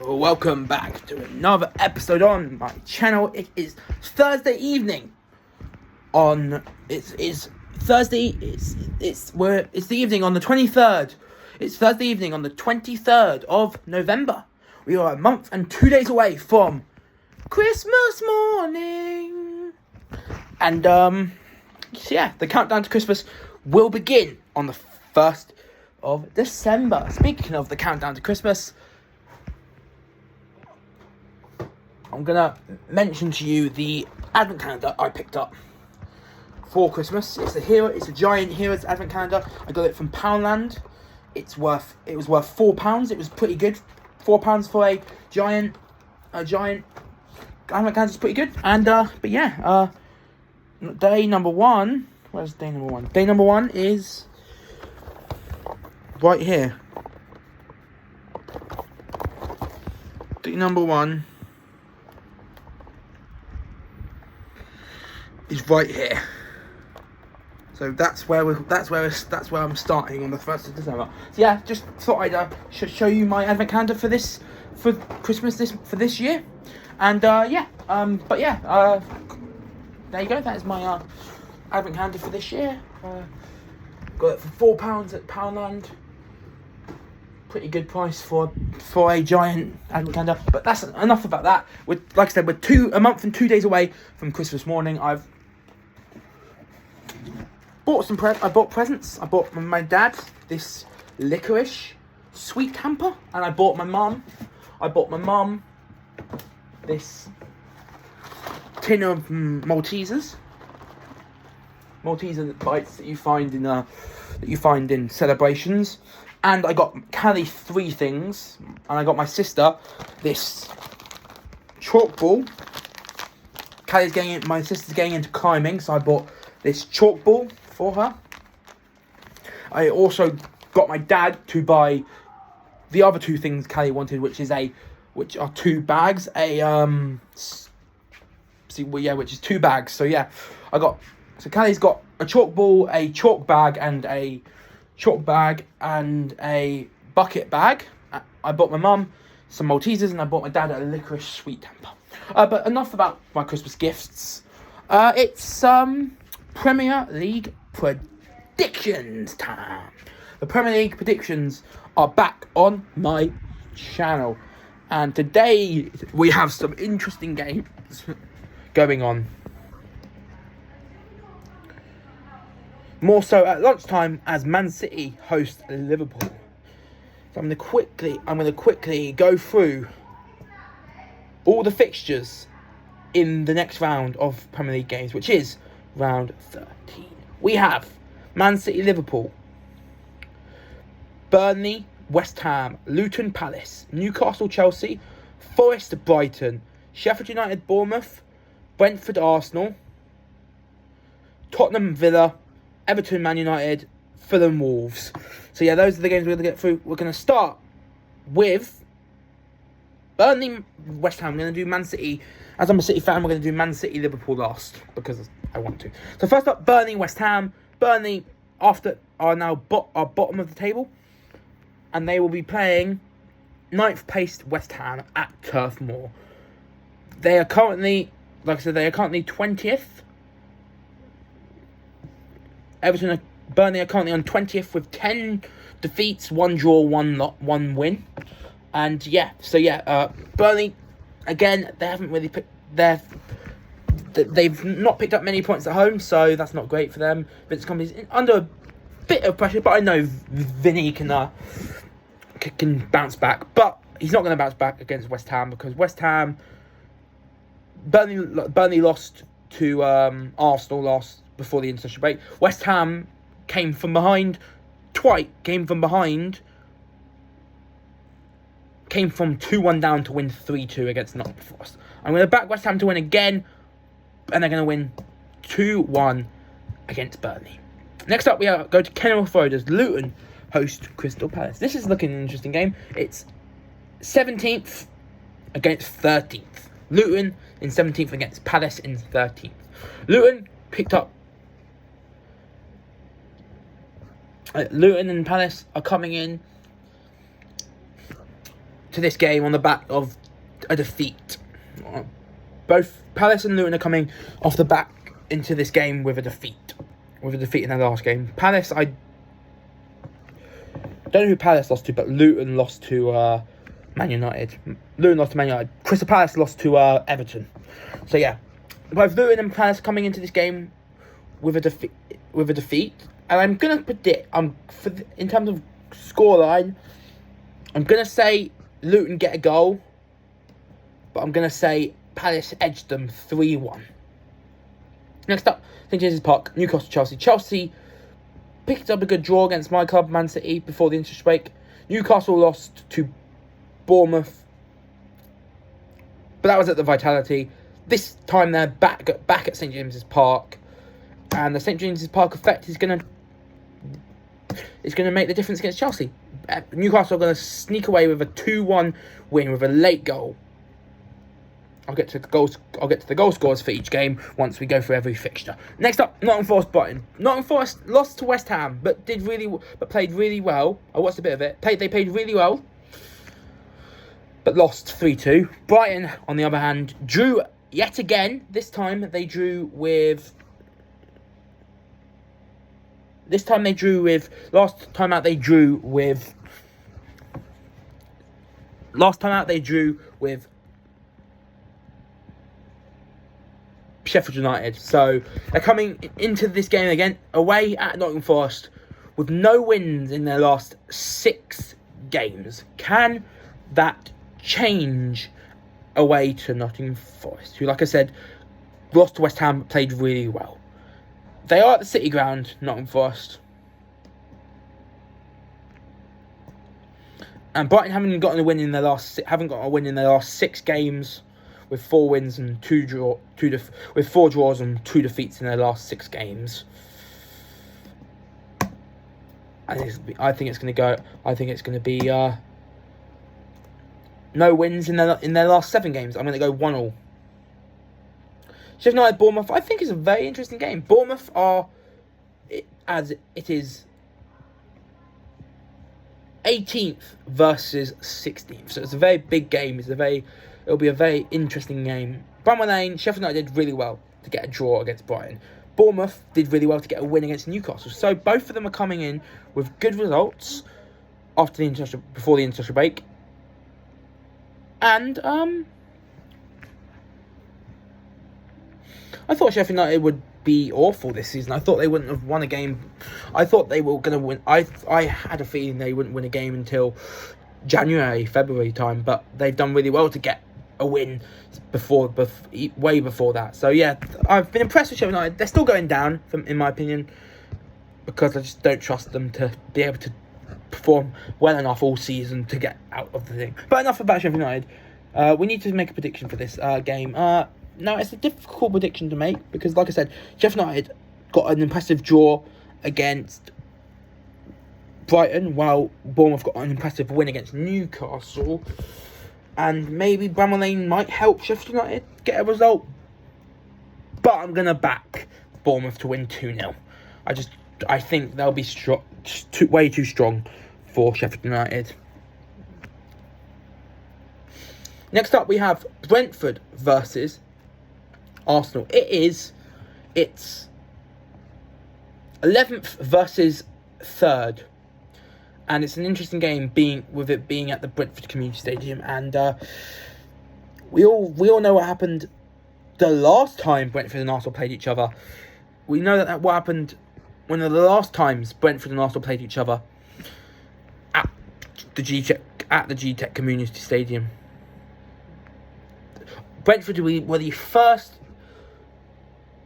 Welcome back to another episode on my channel. It is Thursday evening. It's the evening on the 23rd. It's Thursday evening on the 23rd of November. We are a month and 2 days away from Christmas morning. And the countdown to Christmas will begin on the 1st of December. Speaking of the countdown to Christmas, I'm going to mention to you the advent calendar I picked up for Christmas. It's a giant Heroes advent calendar. I got it from Poundland. It was worth £4. It was pretty good. £4 for a giant advent calendar is pretty good. And day number one. Where's day number one? Day number one is right here. Day number one is right here. So that's where I'm starting on the 1st of December. So yeah, just thought I'd show you my advent calendar for Christmas this year. And there you go. That is my advent calendar for this year. Got it for £4 at Poundland. Pretty good price for a giant advent calendar. But that's enough about that. Like I said, we're a month and 2 days away from Christmas morning. I've bought I bought presents. I bought my dad this licorice sweet hamper, and I bought my mum this tin of Maltesers bites that you find in celebrations. And I got Callie 3 things, and I got my sister this chalk ball. My sister's getting into climbing, so I bought this chalk ball for her. I also got my dad to buy the other 2 things Callie wanted, which are 2 bags. Which is 2 bags. So yeah, Callie's got a chalk ball, a chalk bag, and a bucket bag. I bought my mum some Maltesers, and I bought my dad a licorice sweet hamper. But enough about my Christmas gifts. It's Premier League predictions time. The Premier League predictions are back on my channel, and today we have some interesting games going on. More so at lunchtime as Man City host Liverpool. So I'm going to quickly go through all the fixtures in the next round of Premier League games, which is round 13. We have Man City Liverpool, Burnley West Ham, Luton Palace, Newcastle Chelsea, Forest Brighton, Sheffield United Bournemouth, Brentford Arsenal, Tottenham Villa, Everton Man United, Fulham Wolves. So yeah, those are the games we're going to get through. We're going to start with Burnley West Ham. We're going to do Man City. As I'm a City fan, we're going to do Man City Liverpool last because I want to. So first up, Burnley West Ham. Burnley are now bottom of the table, and they will be playing 9th placed West Ham at Turf Moor. They are currently, 20th. Burnley are currently on 20th with 10 defeats, 1 draw, 1 win. And Burnley, again, they haven't really they've not picked up many points at home, so that's not great for them. Vince Company's under a bit of pressure, but I know Vinny can bounce back. But he's not going to bounce back against West Ham because Burnley lost to Arsenal before the international break. West Ham came from behind, came from 2-1 down to win 3-2 against Nottingham Forest. I'm going to back West Ham to win again, and they're going to win 2-1 against Burnley. Next up, we go to Kenilworth Road as Luton host Crystal Palace. This is looking an interesting game. It's 17th against 13th. Luton in 17th against Palace in 13th. Luton and Palace are coming in to this game on the back of a defeat. Both Palace and Luton are coming off the back into this game with a defeat. With a defeat in their last game. Palace, I don't know who Palace lost to, but Luton lost to Man United. Luton lost to Man United. Crystal Palace lost to Everton. So yeah, both Luton and Palace coming into this game with a defeat. And I'm gonna predict, in terms of scoreline, I'm gonna say Luton get a goal, but I'm gonna say Palace edged them 3-1. Next up, St James's Park, Newcastle, Chelsea. Chelsea picked up a good draw against my club, Man City, before the international break. Newcastle lost to Bournemouth, but that was at the Vitality. This time they're back at St James's Park, and the St James's Park effect is gonna make the difference against Chelsea. Newcastle are going to sneak away with a 2-1 win with a late goal. I'll get to the goal scores for each game once we go through every fixture. Next up, Nottingham Forest Brighton. Nottingham Forest lost to West Ham, but played really well. I watched a bit of it. They played really well, but lost 3-2. Brighton, on the other hand, drew yet again. This time they drew with. Last time out they drew with Sheffield United. So they're coming into this game again away at Nottingham Forest with no wins in their last 6 games. Can that change away to Nottingham Forest, who, like I said, lost to West Ham but played really well? They are at the City Ground, Nottingham Forest. And Brighton haven't gotten a win in their last 6 games, with 4 wins and 4 draws and 2 defeats in their last 6 games. I think it's going to be no wins in their last 7 games. I'm going to go 1-1. Sheffield United Bournemouth, I think, is a very interesting game. Bournemouth as it is 18th versus 16th, so it's a very big game. It'll be a very interesting game. Bramall Lane, Sheffield United did really well to get a draw against Brighton. Bournemouth did really well to get a win against Newcastle. So both of them are coming in with good results before the international break. And I thought Sheffield United would be awful this season. I thought they wouldn't have won a game. I thought they were going to win. I had a feeling they wouldn't win a game until January, February time, but they've done really well to get a win way before that. So yeah, I've been impressed with Sheffield United. They're still going down, in my opinion, because I just don't trust them to be able to perform well enough all season to get out of the thing. But enough about Sheffield United. We need to make a prediction for this game. Now, it's a difficult prediction to make because, like I said, Sheffield United got an impressive draw against Brighton, while Bournemouth got an impressive win against Newcastle. And maybe Bramall Lane might help Sheffield United get a result. But I'm going to back Bournemouth to win 2-0. I think they'll be way too strong for Sheffield United. Next up, we have Brentford versus Arsenal. It's 11th versus 3rd, and it's an interesting game with it being at the Brentford Community Stadium. And we all know what happened the last time Brentford and Arsenal played each other. We know that what happened one of the last times Brentford and Arsenal played each other at the G-Tech Community Stadium. Brentford were the first.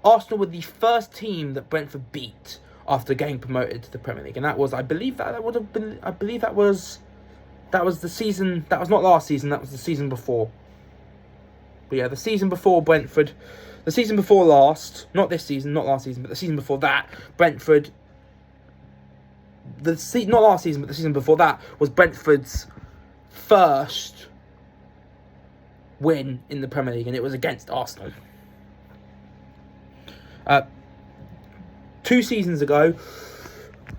Arsenal were the first team that Brentford beat after getting promoted to the Premier League, and that was, I believe that was the season. That was not last season. That was the season before. But yeah, the season before Brentford, the season before last, not this season, not last season, but the season before that, Brentford. Not last season, but the season before that was Brentford's first win in the Premier League, and it was against Arsenal. 2 seasons ago,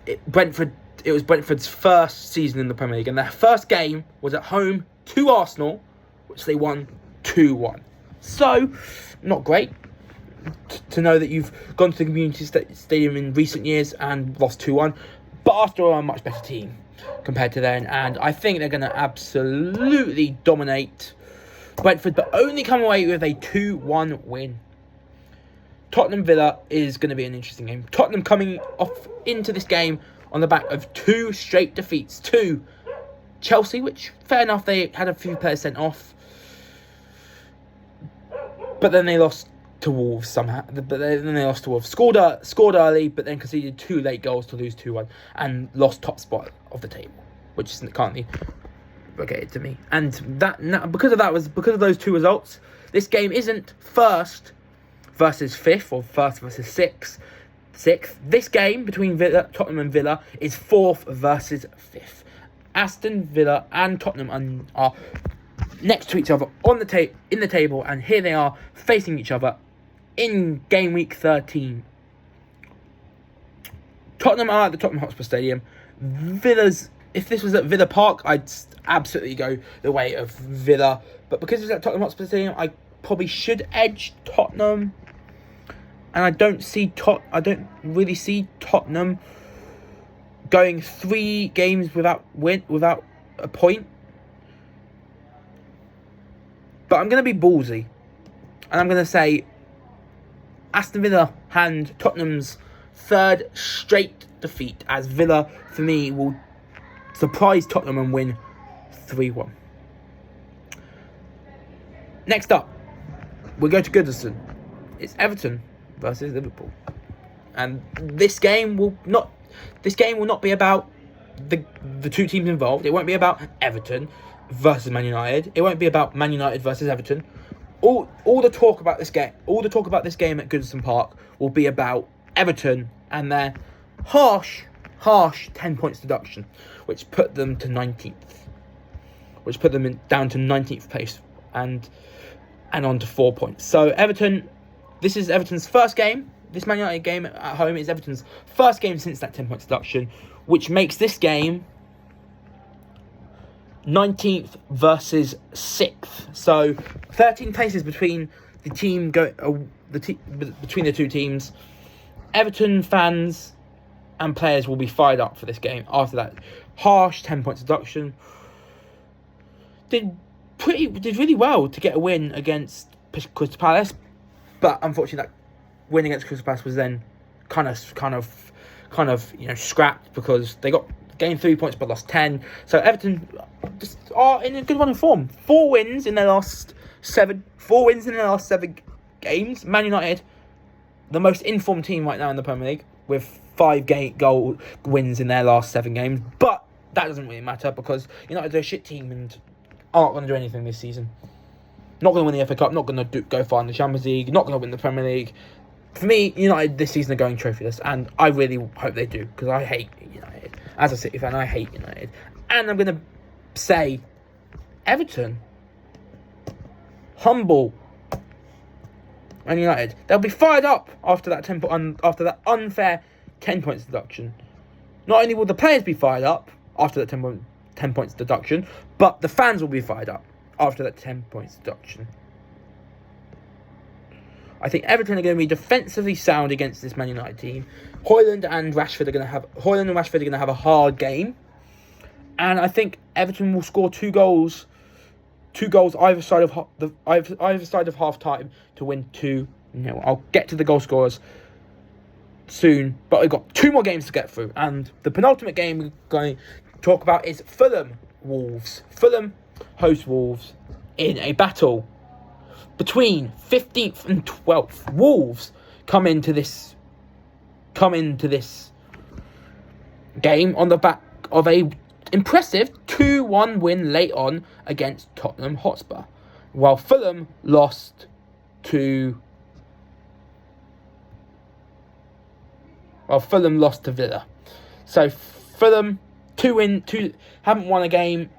it was Brentford's first season in the Premier League, and their first game was at home to Arsenal, which they won 2-1. So, not great to know that you've gone to the community stadium in recent years and lost 2-1. But Arsenal are a much better team compared to then. And I think they're going to absolutely dominate Brentford, but only come away with a 2-1 win. Tottenham Villa is going to be an interesting game. Tottenham coming off into this game on the back of 2 straight defeats to Chelsea, which, fair enough, they had a few players sent off. But then they lost to Wolves somehow. Scored early, but then conceded 2 late goals to lose 2-1 and lost top spot of the table, which isn't currently relegated to me. And because of those 2 results, this game isn't first versus 5th or first versus 6th. This game between Tottenham and Villa is 4th versus 5th. Aston Villa and Tottenham are next to each other in the table, and here they are facing each other in game week 13. Tottenham are at the Tottenham Hotspur Stadium. If this was at Villa Park, I'd absolutely go the way of Villa, but because it's at Tottenham Hotspur Stadium, I probably should edge Tottenham. And I don't really see Tottenham going 3 games without a point. But I'm going to be ballsy, and I'm going to say Aston Villa hand Tottenham's 3rd straight defeat, as Villa, for me, will surprise Tottenham and win 3-1. Next up, we go to Goodison. It's Everton versus Liverpool, and this game will not be about the 2 teams involved. It won't be about Everton versus Man United. It won't be about Man United versus Everton. All the talk about this game at Goodison Park will be about Everton and their harsh 10 points deduction, which put them to 19th, down to 19th place and on to 4 points. So this is Everton's first game. This Man United game at home is Everton's first game since that 10 points deduction, which makes this game 19th versus 6th. So 13 places between between the 2 teams. Everton fans and players will be fired up for this game after that harsh 10 points deduction. Did really well to get a win against Crystal Palace, but unfortunately that win against Crystal Palace was then kind of scrapped because they gained 3 points but lost 10. So Everton just are in a good running form. 4 wins in their last 7 games. Man United, the most informed team right now in the Premier League, with 5 goal wins in their last 7 games. But that doesn't really matter because United are a shit team and aren't going to do anything this season. Not going to win the FA Cup, not going to go far in the Champions League, not going to win the Premier League. For me, United this season are going trophyless, and I really hope they do, because I hate United. As a City fan, I hate United. And I'm going to say, Everton, humble Man United. They'll be fired up after that unfair 10 points deduction. Not only will the players be fired up after that 10 points deduction, but the fans will be fired up after that 10 points deduction. I think Everton are going to be defensively sound against this Man United team. Højlund and Rashford are going to have a hard game, and I think Everton will score 2 goals either side of half time to win 2-0. I'll get to the goal scorers soon, but we've got 2 more games to get through, and the penultimate game we're going to talk about is Fulham-Wolves. Fulham host Wolves in a battle between 15th and 12th. Wolves come into this game on the back of a impressive 2-1 win late on against Tottenham Hotspur, while Fulham lost to Villa. So Fulham haven't won a game,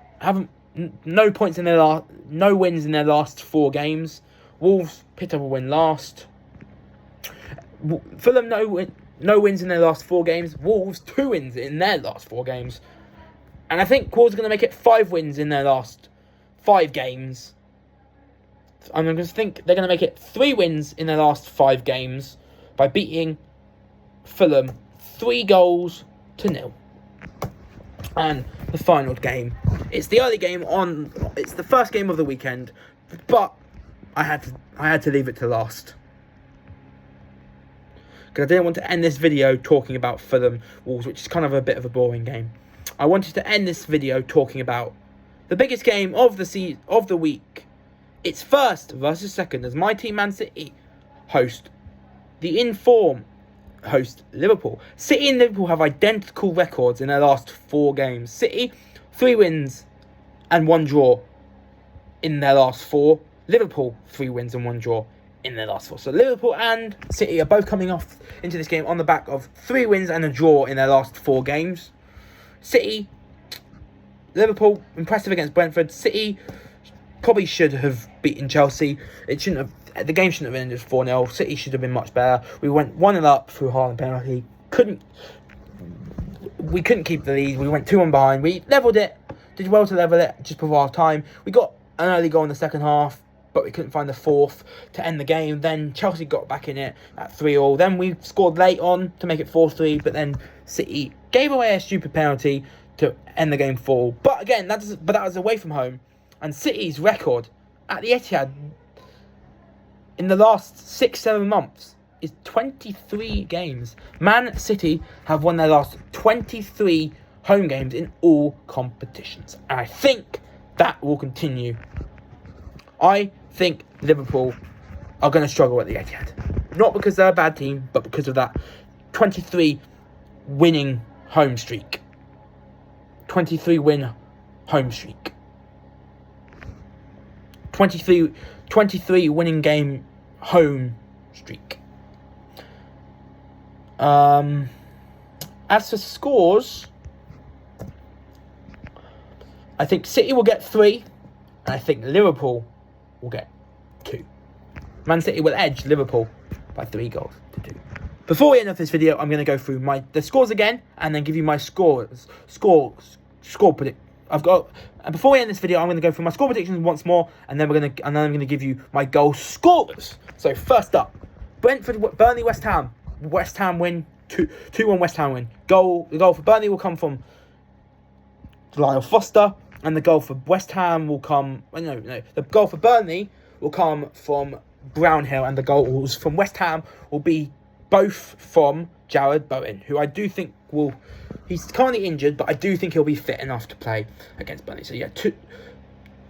no wins in their last 4 games. Wolves picked up a win last. Fulham no wins in their last 4 games. Wolves 2 wins in their last 4 games. And I think Wolves are going to make it 5 wins in their last 5 games. I'm going to think they're going to make it 3 wins in their last 5 games by beating Fulham 3-0. And the final game, it's the early game it's the first game of the weekend, but I had to leave it to last because I didn't want to end this video talking about Fulham Wolves, which is kind of a bit of a boring game. I wanted to end this video talking about the biggest game of the week. It's first versus second as my team Man City host the in-form host Liverpool. City and Liverpool have identical records in their last 4 games. City, 3 wins and 1 draw in their last 4. Liverpool, 3 wins and 1 draw in their last 4. So Liverpool and City are both coming off into this game on the back of 3 wins and a draw in their last 4 games. Liverpool, impressive against Brentford. City probably should have beaten Chelsea. The game shouldn't have ended 4-0. City should have been much better. We went 1-0 up through Haaland penalty. We couldn't keep the lead. We went 2-1 behind. We levelled it. Did well to level it just before half time. We got an early goal in the second half, but we couldn't find the 4th to end the game. Then Chelsea got back in it at 3-3. Then we scored late on to make it 4-3. But then City gave away a stupid penalty to end the game 4. But again, that was away from home. And City's record at the Etihad in the last 6-7 months is 23 games. Man City have won their last 23 home games in all competitions. And I think that will continue. I think Liverpool are going to struggle at the Etihad. Not because they're a bad team, but because of that 23 winning home streak. 23 win home streak. 23 winning game home streak. As for scores, I think City will get 3, and I think Liverpool will get 2. Man City will edge Liverpool by 3-2. Before we end off this video, I'm going to go through the scores again, and then give you my score predict. And before we end this video, I'm going to go through my score predictions once more, and then I'm going to give you my goal scorers. So first up, Burnley, West Ham. West Ham win, 2-1 West Ham win. The goal for Burnley will come from Lyle Foster, and the goal for West Ham will come. The goal for Burnley will come from Brownhill, and the goals from West Ham will be both from Jared Bowen, who I do think will. He's currently injured, but I do think he'll be fit enough to play against Burnley. So yeah,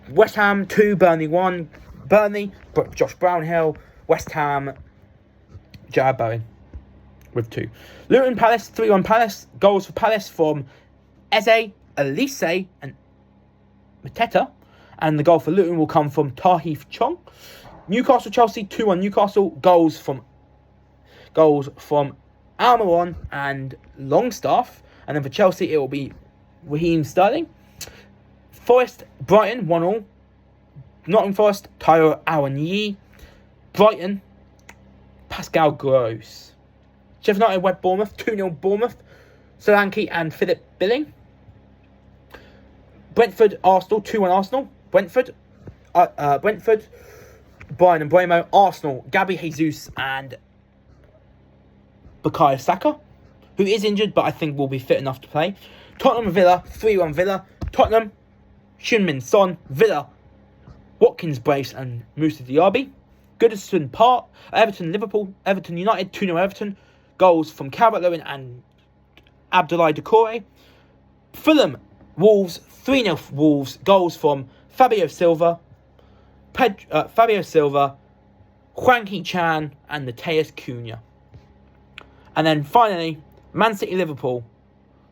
West Ham 2, Burnley 1. Burnley, Josh Brownhill. West Ham, Jared Bowen with 2. Luton Palace 3-1 Palace. Goals for Palace from Eze, Elise, and Mateta, and the goal for Luton will come from Tahith Chong. Newcastle Chelsea 2-1 Newcastle. Goals from Almiron and Longstaff. And then for Chelsea, it will be Raheem Sterling. Forest, Brighton, 1-1. Nottingham Forest, Tyro Awoniyi. Brighton, Pascal Gross. Sheffield United, West Bournemouth, 2-0 Bournemouth. Solanke and Philip Billing. Brentford, Arsenal, 2-1 Arsenal. Brentford, Brian and Bremo. Arsenal, Gabby Jesus and Bukayo Saka, who is injured, but I think will be fit enough to play. Tottenham Villa, 3-1 Villa. Tottenham, Heung-min Son. Villa, Watkins Brace and Moussa Diaby. Goodison Park, Everton Liverpool. Everton United, 2-0 Everton. Goals from Calvert-Lewin and Abdoulaye Doucouré. Fulham Wolves, 3-0 Wolves. Goals from Fabio Silva, Hwang Hee-chan and Mateus Cunha. And then finally, Man City Liverpool,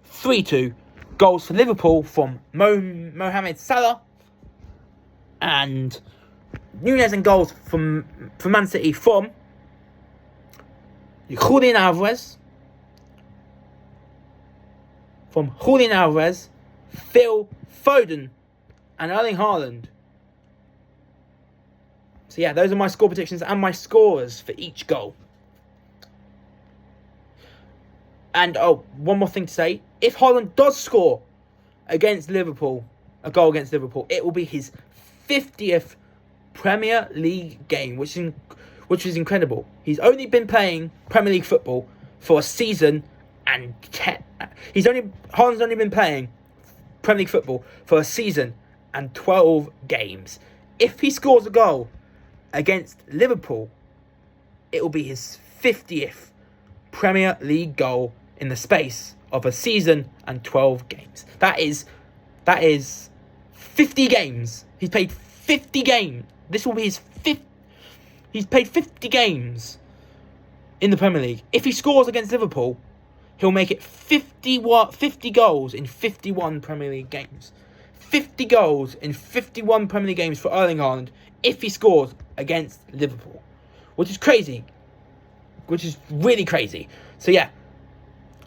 3-2. Goals for Liverpool from Mohamed Salah and Nunez, and goals from Man City from Julian Alvarez, Phil Foden, and Erling Haaland. So yeah, those are my score predictions and my scorers for each goal. And one more thing to say. If Haaland does score against Liverpool, a goal against Liverpool, it will be his 50th Premier League game, which is incredible. He's only been playing Premier League football for a season and Haaland's only been playing Premier League football for a season and 12 games. If he scores a goal against Liverpool, it will be his 50th Premier League goal in the space of a season and 12 games. That is 50 games. He's played 50 games. This will be his fifth. He's played 50 games in the Premier League. If he scores against Liverpool, he'll make it 50 goals in 51 Premier League games. 50 goals in 51 Premier League games for Erling Haaland if he scores against Liverpool. Which is crazy. Which is really crazy. So yeah,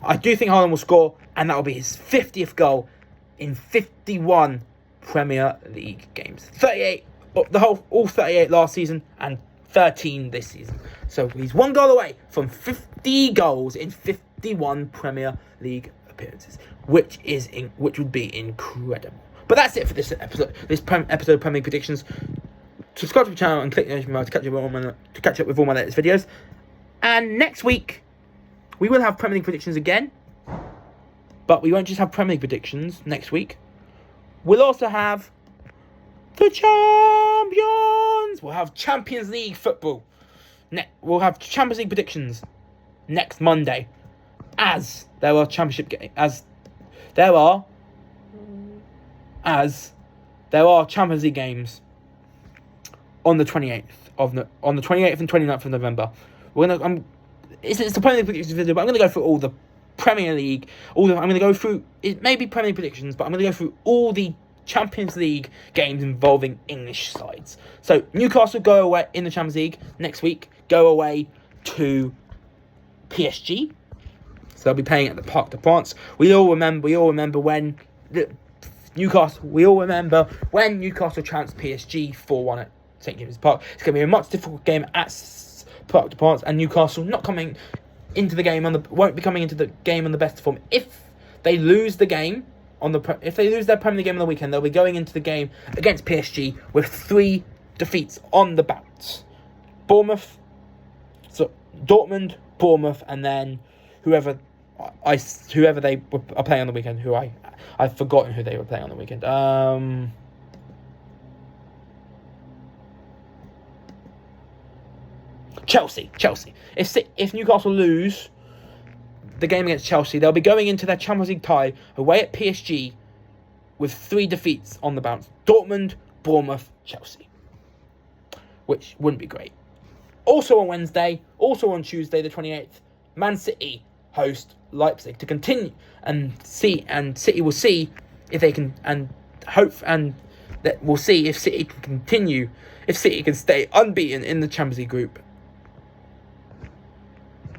I do think Haaland will score, and that will be his 50th goal in 51 Premier League games. 38, all 38 last season, and 13 this season. So he's one goal away from 50 goals in 51 Premier League appearances, which would be incredible. But that's it for this episode. Episode of Premier League predictions. Subscribe to the channel and click the notification bell to catch up with all my latest videos. And next week, we will have Premier League predictions again. But we won't just have Premier League predictions next week. We'll also have the champions. We'll have Champions League football. We'll have Champions League predictions next Monday. As there are Championship games. As there are Champions League games on the 28th and 29th of November. It's the Premier League predictions video, but I'm going to go through all the Premier League. I'm going to go through, it may be Premier League predictions, but I'm going to go through all the Champions League games involving English sides. So Newcastle go away in the Champions League next week. Go away to PSG. So they'll be playing at the Parc des Princes. We all remember when Newcastle trounced PSG 4-1 at St James's Park. It's going to be a much difficult game at Parc des Princes, and Newcastle won't be coming into the game on the best form. If they lose the game if they lose their Premier League game on the weekend, they'll be going into the game against PSG with 3 defeats on the bounce. Dortmund, Bournemouth, and then whoever they are playing on the weekend. I've forgotten who they were playing on the weekend. Chelsea. If Newcastle lose the game against Chelsea, they'll be going into their Champions League tie away at PSG with 3 defeats on the bounce. Dortmund, Bournemouth, Chelsea. Which wouldn't be great. Also on Tuesday, the 28th, Man City host Leipzig to continue City will see if they can, we'll see if City can continue, if City can stay unbeaten in the Champions League group.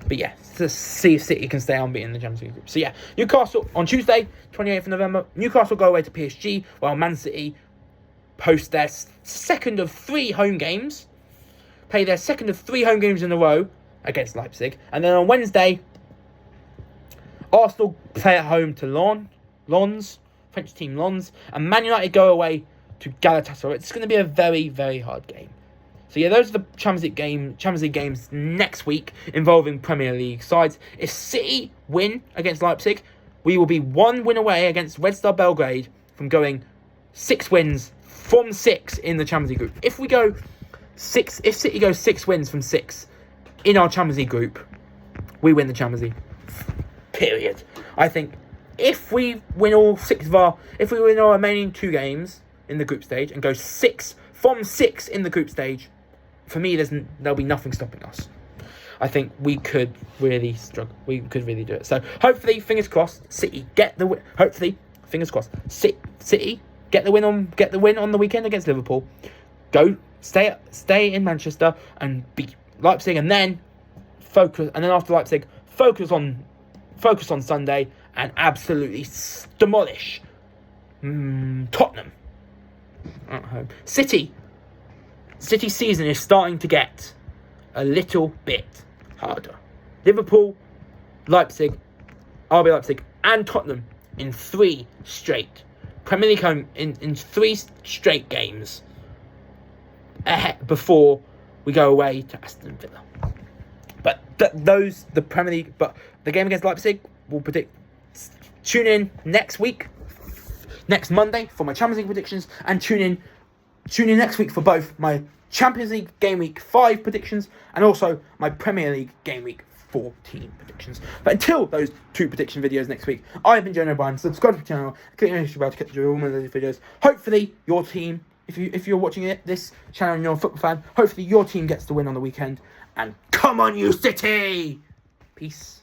But yeah, to see if City can stay unbeaten in the Champions League group. So yeah, Newcastle on Tuesday, 28th of November. Newcastle go away to PSG, while Man City host their second of 3 home games. Play their second of 3 home games in a row against Leipzig. And then on Wednesday, Arsenal play at home to Lens, French team Lens. And Man United go away to Galatasaray. It's going to be a very, very hard game. So yeah, those are the Champions League games next week involving Premier League sides. If City win against Leipzig, we will be 1 win away against Red Star Belgrade from going 6 wins from 6 in the Champions League group. If City goes 6 wins from 6 in our Champions League group, we win the Champions League. Period. I think if we win our remaining 2 games in the group stage and go 6 from 6 in the group stage, for me, there'll be nothing stopping us. I think we could really struggle. We could really do it. So hopefully, fingers crossed, City get the win. Hopefully, fingers crossed, City get the win on the weekend against Liverpool. Stay in Manchester and beat Leipzig, and then after Leipzig, focus on Sunday and absolutely demolish Tottenham at home. City's season is starting to get a little bit harder. Liverpool, Leipzig, RB Leipzig, and Tottenham in 3 straight Premier League home in 3 straight games before we go away to Aston Villa. But the Premier League, but the game against Leipzig, we'll predict. Tune in next week, next Monday for my Champions League predictions, and tune in next week for both my Champions League Game Week 5 predictions and also my Premier League Game Week 14 predictions. But until those 2 prediction videos next week, I've been Jonah O'Brien. Subscribe to the channel, click on the notification bell to get all my those videos. Hopefully your team, if you're watching this channel and you're a football fan, hopefully your team gets the win on the weekend. And come on, you City! Peace.